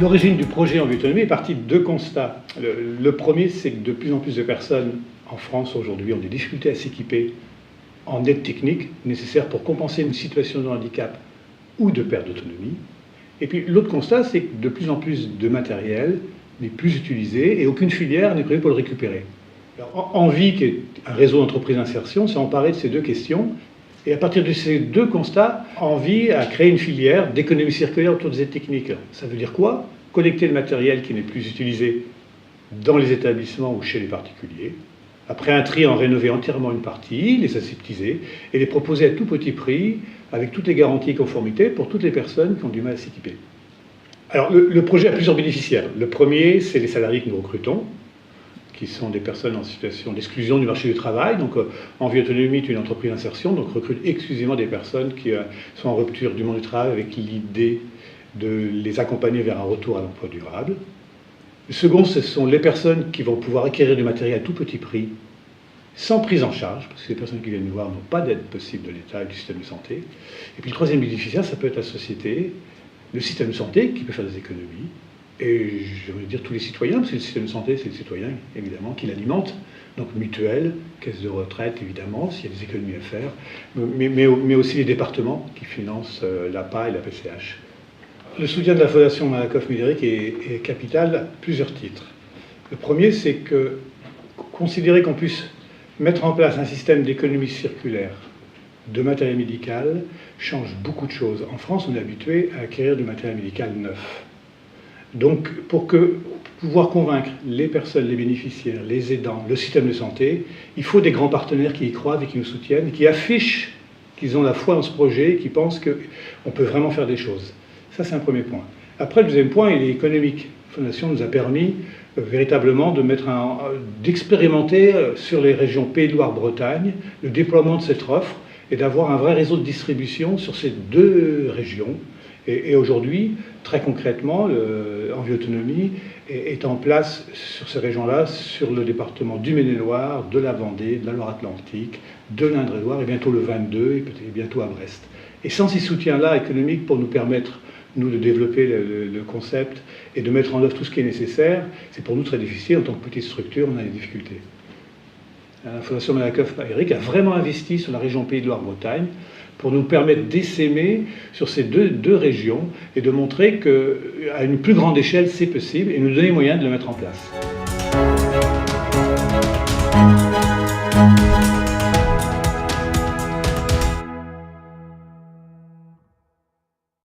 L'origine du projet Envie Autonomie est partie de deux constats. Le premier, c'est que de plus en plus de personnes en France aujourd'hui ont des difficultés à s'équiper en aide technique nécessaire pour compenser une situation de handicap ou de perte d'autonomie. Et puis l'autre constat, c'est que de plus en plus de matériel n'est plus utilisé et aucune filière n'est prévue pour le récupérer. Alors, Envie, qui est un réseau d'entreprises d'insertion, s'est emparé de ces deux questions. Et à partir de ces deux constats, Envie a créé une filière d'économie circulaire autour des aides techniques. Ça veut dire quoi? Collecter le matériel qui n'est plus utilisé dans les établissements ou chez les particuliers. Après un tri, en rénover entièrement une partie, les aseptiser et les proposer à tout petit prix, avec toutes les garanties et conformités pour toutes les personnes qui ont du mal à s'équiper. Alors le projet a plusieurs bénéficiaires. Le premier, c'est les salariés que nous recrutons, qui sont des personnes en situation d'exclusion du marché du travail. Donc Envie Autonomie est une entreprise d'insertion, donc recrute exclusivement des personnes qui sont en rupture du monde du travail avec l'idée de les accompagner vers un retour à l'emploi durable. Le second, ce sont les personnes qui vont pouvoir acquérir du matériel à tout petit prix, sans prise en charge, parce que les personnes qui viennent nous voir n'ont pas d'aide possible de l'État et du système de santé. Et puis le troisième bénéficiaire, ça peut être la société, le système de santé, qui peut faire des économies, et je veux dire tous les citoyens, parce que le système de santé, c'est les citoyens, évidemment, qui l'alimentent. Donc mutuelles, caisse de retraite, évidemment, s'il y a des économies à faire, mais aussi les départements qui financent l'APA et la PCH. Le soutien de la Fondation Malakoff-Médéric est capital à plusieurs titres. Le premier, c'est que considérer qu'on puisse mettre en place un système d'économie circulaire de matériel médical change beaucoup de choses. En France, on est habitué à acquérir du matériel médical neuf. Donc, pour pouvoir convaincre les personnes, les bénéficiaires, les aidants, le système de santé, il faut des grands partenaires qui y croient et qui nous soutiennent, qui affichent qu'ils ont la foi dans ce projet et qui pensent qu'on peut vraiment faire des choses. Ça, c'est un premier point. Après, le deuxième point, il est économique. La Fondation nous a permis véritablement d'expérimenter sur les régions Pays de Loire-Bretagne le déploiement de cette offre et d'avoir un vrai réseau de distribution sur ces deux régions. Et aujourd'hui, très concrètement, Envie Autonomie est en place sur ces régions-là, sur le département du Maine-et-Loire, de la Vendée, de la Loire-Atlantique, de l'Indre-et-Loire et bientôt le 22 et peut-être bientôt à Brest. Et sans ces soutiens-là économiques pour nous permettre nous, de développer le concept et de mettre en œuvre tout ce qui est nécessaire, c'est pour nous très difficile. En tant que petite structure, on a des difficultés. La Fondation Malakoff-Médéric a vraiment investi sur la région Pays de Loire-Bretagne pour nous permettre d'essaimer sur ces deux régions et de montrer qu'à une plus grande échelle, c'est possible et nous donner les moyens de le mettre en place.